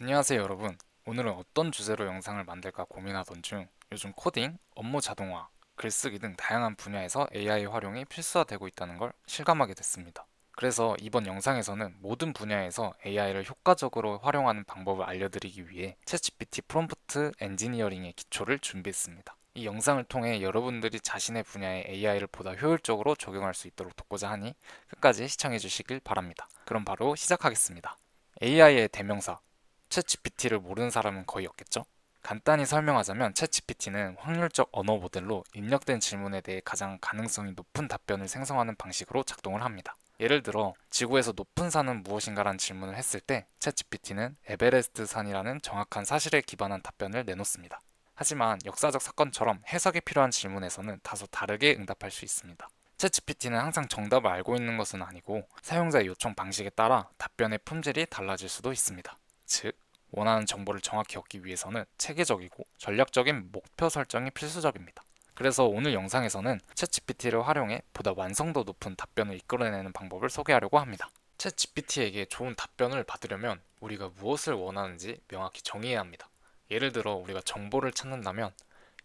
안녕하세요 여러분. 오늘은 어떤 주제로 영상을 만들까 고민하던 중 요즘 코딩, 업무 자동화, 글쓰기 등 다양한 분야에서 AI 활용이 필수화되고 있다는 걸 실감하게 됐습니다. 그래서 이번 영상에서는 모든 분야에서 AI를 효과적으로 활용하는 방법을 알려드리기 위해 챗GPT 프롬프트 엔지니어링의 기초를 준비했습니다. 이 영상을 통해 여러분들이 자신의 분야에 AI를 보다 효율적으로 적용할 수 있도록 돕고자 하니 끝까지 시청해 주시길 바랍니다. 그럼 바로 시작하겠습니다. AI의 대명사 챗GPT를 모르는 사람은 거의 없겠죠? 간단히 설명하자면 챗GPT는 확률적 언어 모델로 입력된 질문에 대해 가장 가능성이 높은 답변을 생성하는 방식으로 작동을 합니다. 예를 들어 지구에서 높은 산은 무엇인가라는 질문을 했을 때 챗GPT는 에베레스트 산이라는 정확한 사실에 기반한 답변을 내놓습니다. 하지만 역사적 사건처럼 해석이 필요한 질문에서는 다소 다르게 응답할 수 있습니다. 챗GPT는 항상 정답을 알고 있는 것은 아니고 사용자의 요청 방식에 따라 답변의 품질이 달라질 수도 있습니다. 즉, 원하는 정보를 정확히 얻기 위해서는 체계적이고 전략적인 목표 설정이 필수적입니다. 그래서 오늘 영상에서는 챗GPT를 활용해 보다 완성도 높은 답변을 이끌어내는 방법을 소개하려고 합니다. 챗GPT에게 좋은 답변을 받으려면 우리가 무엇을 원하는지 명확히 정의해야 합니다. 예를 들어 우리가 정보를 찾는다면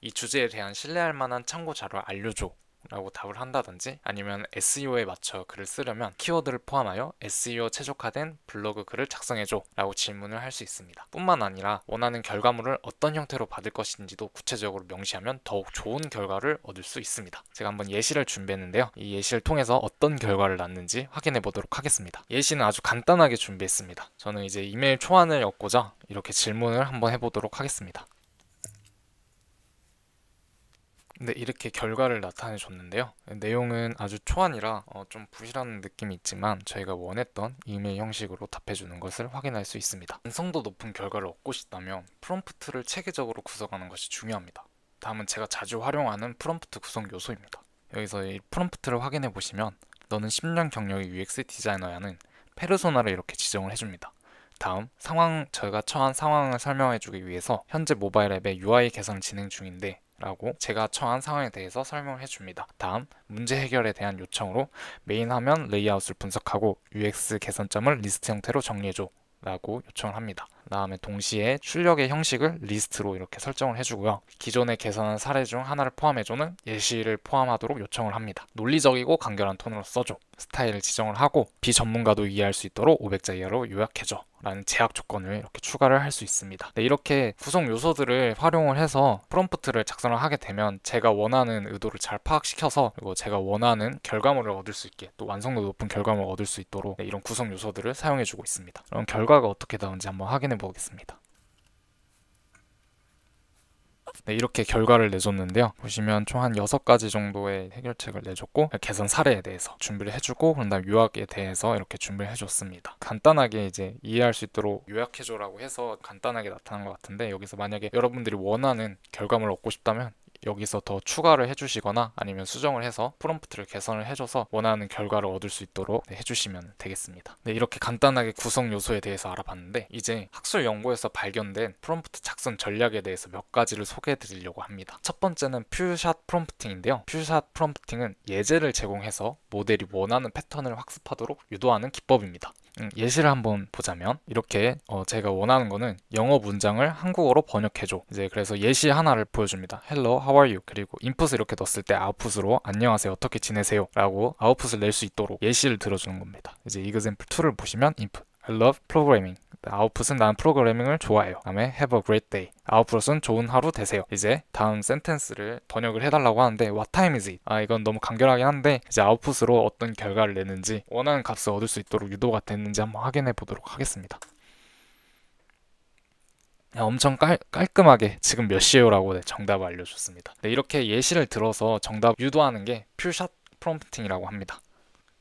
이 주제에 대한 신뢰할 만한 참고 자료를 알려줘 라고 답을 한다든지 아니면 SEO에 맞춰 글을 쓰려면 키워드를 포함하여 SEO 최적화된 블로그 글을 작성해줘 라고 질문을 할 수 있습니다. 뿐만 아니라 원하는 결과물을 어떤 형태로 받을 것인지도 구체적으로 명시하면 더욱 좋은 결과를 얻을 수 있습니다. 제가 한번 예시를 준비했는데요. 이 예시를 통해서 어떤 결과를 낳는지 확인해 보도록 하겠습니다. 예시는 아주 간단하게 준비했습니다. 저는 이제 이메일 초안을 얻고자 이렇게 질문을 한번 해보도록 하겠습니다. 네, 이렇게 결과를 나타내 줬는데요. 내용은 아주 초안이라 좀 부실한 느낌이 있지만 저희가 원했던 이메일 형식으로 답해주는 것을 확인할 수 있습니다. 완성도 높은 결과를 얻고 싶다면 프롬프트를 체계적으로 구성하는 것이 중요합니다. 다음은 제가 자주 활용하는 프롬프트 구성 요소입니다. 여기서 이 프롬프트를 확인해 보시면 너는 10년 경력의 UX 디자이너야는 페르소나를 이렇게 지정을 해줍니다. 다음 제가 처한 상황을 설명해주기 위해서 현재 모바일 앱의 UI 개선 진행 중인데 라고 제가 처한 상황에 대해서 설명을 해줍니다. 다음 문제 해결에 대한 요청으로 메인 화면 레이아웃을 분석하고 UX 개선점을 리스트 형태로 정리해줘 라고 요청을 합니다. 다음에 동시에 출력의 형식을 리스트로 이렇게 설정을 해주고요. 기존에 개선한 사례 중 하나를 포함해주는 예시를 포함하도록 요청을 합니다. 논리적이고 간결한 톤으로 써줘. 스타일을 지정을 하고 비전문가도 이해할 수 있도록 500자 이하로 요약해줘 라는 제약 조건을 이렇게 추가를 할 수 있습니다. 네, 이렇게 구성 요소들을 활용을 해서 프롬프트를 작성을 하게 되면 제가 원하는 의도를 잘 파악시켜서 그리고 제가 원하는 결과물을 얻을 수 있게 또 완성도 높은 결과물을 얻을 수 있도록 네, 이런 구성 요소들을 사용해주고 있습니다. 그럼 결과가 어떻게 나오는지 한번 확인해 보겠습니다. 네, 이렇게 결과를 내줬는데요. 보시면 총 한 6가지 정도의 해결책을 내줬고 개선 사례에 대해서 준비를 해주고 그런 다음 요약에 대해서 이렇게 준비를 해줬습니다. 간단하게 이제 이해할 수 있도록 요약해줘라고 해서 간단하게 나타난 것 같은데 여기서 만약에 여러분들이 원하는 결과물을 얻고 싶다면 여기서 더 추가를 해주시거나 아니면 수정을 해서 프롬프트를 개선을 해줘서 원하는 결과를 얻을 수 있도록 네, 해주시면 되겠습니다. 네, 이렇게 간단하게 구성 요소에 대해서 알아봤는데 이제 학술 연구에서 발견된 프롬프트 작성 전략에 대해서 몇 가지를 소개해 드리려고 합니다. 첫 번째는 퓨샷 프롬프팅인데요. 퓨샷 프롬프팅은 예제를 제공해서 모델이 원하는 패턴을 학습하도록 유도하는 기법입니다. 예시를 한번 보자면 이렇게 제가 원하는 거는 영어 문장을 한국어로 번역해줘. 이제 그래서 예시 하나를 보여줍니다. Hello, how are you? 그리고 인풋을 이렇게 넣었을 때 아웃풋으로 안녕하세요, 어떻게 지내세요? 라고 아웃풋을 낼 수 있도록 예시를 들어주는 겁니다. 이제 example 2를 보시면 input I love programming. 아웃풋은 나는 프로그래밍을 좋아해요. 다음에 have a great day. 아웃풋은 좋은 하루 되세요. 이제 다음 센텐스를 번역을 해달라고 하는데 what time is it? 이건 너무 간결하긴 한데 이제 아웃풋으로 어떤 결과를 내는지 원하는 값을 얻을 수 있도록 유도가 됐는지 한번 확인해 보도록 하겠습니다. 엄청 깔끔하게 지금 몇 시에요? 라고 정답을 알려줬습니다. 네, 이렇게 예시를 들어서 정답 유도하는 게 퓨샷 프롬프팅이라고 합니다.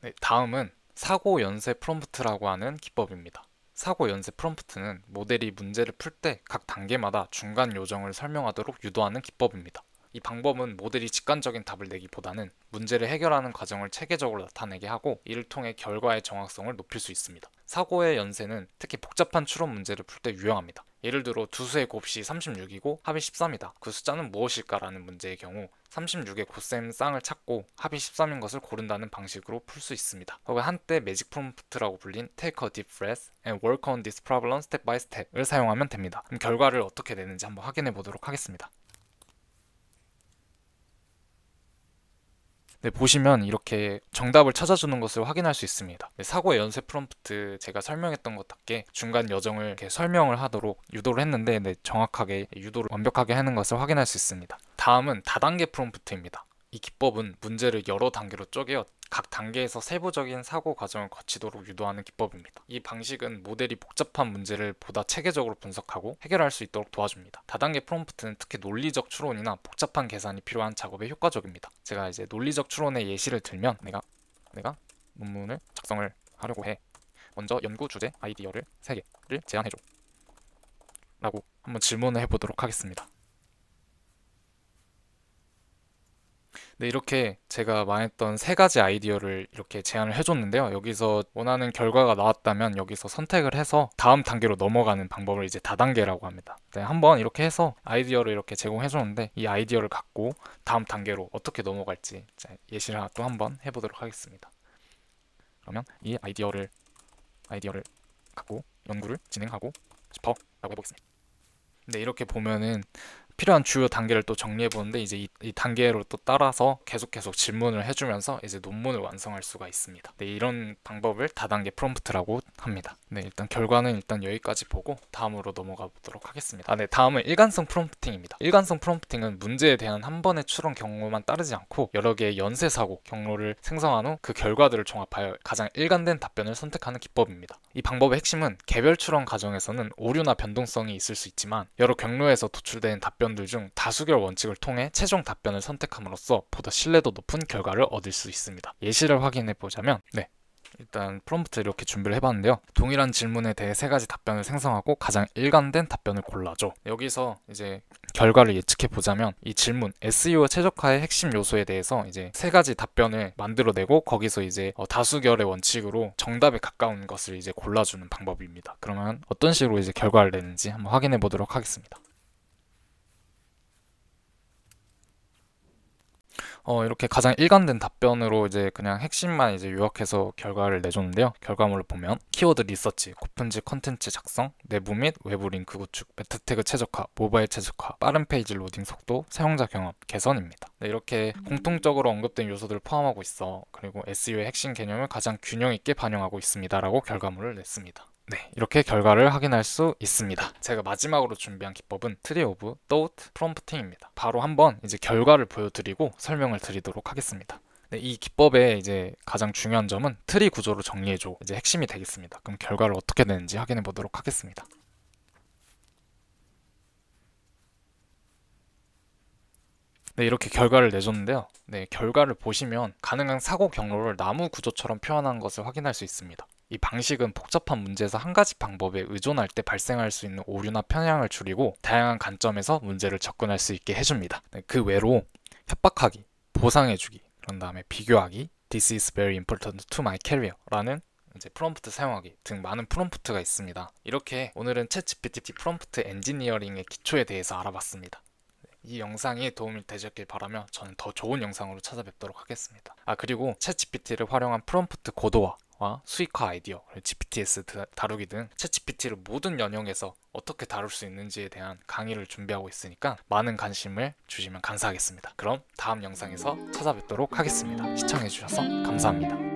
네, 다음은 사고 연쇄 프롬프트라고 하는 기법입니다. 사고 연쇄 프롬프트는 모델이 문제를 풀 때 각 단계마다 중간 요정을 설명하도록 유도하는 기법입니다. 이 방법은 모델이 직관적인 답을 내기보다는 문제를 해결하는 과정을 체계적으로 나타내게 하고 이를 통해 결과의 정확성을 높일 수 있습니다. 사고의 연쇄는 특히 복잡한 추론 문제를 풀 때 유용합니다. 예를 들어 두 수의 곱이 36이고 합이 13이다. 그 숫자는 무엇일까라는 문제의 경우 36의 곱셈 쌍을 찾고 합이 13인 것을 고른다는 방식으로 풀 수 있습니다. 혹은 한때 매직 프롬프트라고 불린 Take a deep breath and work on this problem step by step을 사용하면 됩니다. 그럼 결과를 어떻게 내는지 한번 확인해 보도록 하겠습니다. 네, 보시면 이렇게 정답을 찾아주는 것을 확인할 수 있습니다. 네, 사고의 연쇄 프롬프트 제가 설명했던 것답게 중간 여정을 이렇게 설명을 하도록 유도를 했는데 네, 정확하게 유도를 완벽하게 하는 것을 확인할 수 있습니다. 다음은 다단계 프롬프트입니다. 이 기법은 문제를 여러 단계로 쪼개어 각 단계에서 세부적인 사고 과정을 거치도록 유도하는 기법입니다. 이 방식은 모델이 복잡한 문제를 보다 체계적으로 분석하고 해결할 수 있도록 도와줍니다. 다단계 프롬프트는 특히 논리적 추론이나 복잡한 계산이 필요한 작업에 효과적입니다. 제가 이제 논리적 추론의 예시를 들면 내가 논문을 작성을 하려고 해. 먼저 연구 주제 아이디어를 3개를 제안해줘 라고 한번 질문을 해보도록 하겠습니다. 네, 이렇게 제가 말했던 3가지 아이디어를 이렇게 제안을 해줬는데요. 여기서 원하는 결과가 나왔다면 여기서 선택을 해서 다음 단계로 넘어가는 방법을 이제 다단계라고 합니다. 네, 한번 이렇게 해서 아이디어를 이렇게 제공해줬는데 이 아이디어를 갖고 다음 단계로 어떻게 넘어갈지 예시를 또 한번 해보도록 하겠습니다. 그러면 이 아이디어를 갖고 연구를 진행하고 싶어 라고 해보겠습니다. 네, 이렇게 보면은 필요한 주요 단계를 또 정리해 보는데 이제 이 단계로 또 따라서 계속 질문을 해주면서 이제 논문을 완성할 수가 있습니다. 네, 이런 방법을 다단계 프롬프트라고 합니다. 네, 일단 결과는 여기까지 보고 다음으로 넘어가 보도록 하겠습니다. 네, 다음은 일관성 프롬프팅입니다. 일관성 프롬프팅은 문제에 대한 한 번의 추론 경로만 따르지 않고 여러 개의 연쇄 사고 경로를 생성한 후 그 결과들을 종합하여 가장 일관된 답변을 선택하는 기법입니다. 이 방법의 핵심은 개별 추론 과정에서는 오류나 변동성이 있을 수 있지만 여러 경로에서 도출된 답변들 중 다수결 원칙을 통해 최종 답변을 선택함으로써 보다 신뢰도 높은 결과를 얻을 수 있습니다. 예시를 확인해 보자면 일단 프롬프트 이렇게 준비를 해봤는데요. 동일한 질문에 대해 3가지 답변을 생성하고 가장 일관된 답변을 골라줘. 여기서 이제 결과를 예측해 보자면 이 질문 SEO 최적화의 핵심 요소에 대해서 이제 3가지 답변을 만들어내고 거기서 이제 다수결의 원칙으로 정답에 가까운 것을 이제 골라주는 방법입니다. 그러면 어떤 식으로 이제 결과를 내는지 한번 확인해 보도록 하겠습니다. 이렇게 가장 일관된 답변으로 이제 그냥 핵심만 이제 요약해서 결과를 내줬는데요. 결과물을 보면 키워드 리서치, 고품질 컨텐츠 작성, 내부 및 외부 링크 구축, 메타 태그 최적화, 모바일 최적화, 빠른 페이지 로딩 속도, 사용자 경험 개선입니다. 네, 이렇게 공통적으로 언급된 요소들을 포함하고 있어. 그리고 SEO의 핵심 개념을 가장 균형 있게 반영하고 있습니다라고 결과물을 냈습니다. 네, 이렇게 결과를 확인할 수 있습니다. 제가 마지막으로 준비한 기법은 Tree of Thought Prompting입니다. 바로 한번 이제 결과를 보여드리고 설명을 드리도록 하겠습니다. 네, 이 기법의 이제 가장 중요한 점은 트리 구조로 정리해줘 이제 핵심이 되겠습니다. 그럼 결과를 어떻게 내는지 확인해 보도록 하겠습니다. 네, 이렇게 결과를 내줬는데요. 네, 결과를 보시면 가능한 사고 경로를 나무 구조처럼 표현한 것을 확인할 수 있습니다. 이 방식은 복잡한 문제에서 한 가지 방법에 의존할 때 발생할 수 있는 오류나 편향을 줄이고 다양한 관점에서 문제를 접근할 수 있게 해줍니다. 네, 그 외로 협박하기, 보상해주기, 그런 다음에 비교하기, This is very important to my career 라는 이제 프롬프트 사용하기 등 많은 프롬프트가 있습니다. 이렇게 오늘은 챗GPT 프롬프트 엔지니어링의 기초에 대해서 알아봤습니다. 이 영상이 도움이 되셨길 바라며 저는 더 좋은 영상으로 찾아뵙도록 하겠습니다. 그리고 챗GPT를 활용한 프롬프트 고도화 수익화 아이디어, GPTs 다루기 등 챗GPT를 모든 연령에서 어떻게 다룰 수 있는지에 대한 강의를 준비하고 있으니까 많은 관심을 주시면 감사하겠습니다. 그럼 다음 영상에서 찾아뵙도록 하겠습니다. 시청해주셔서 감사합니다.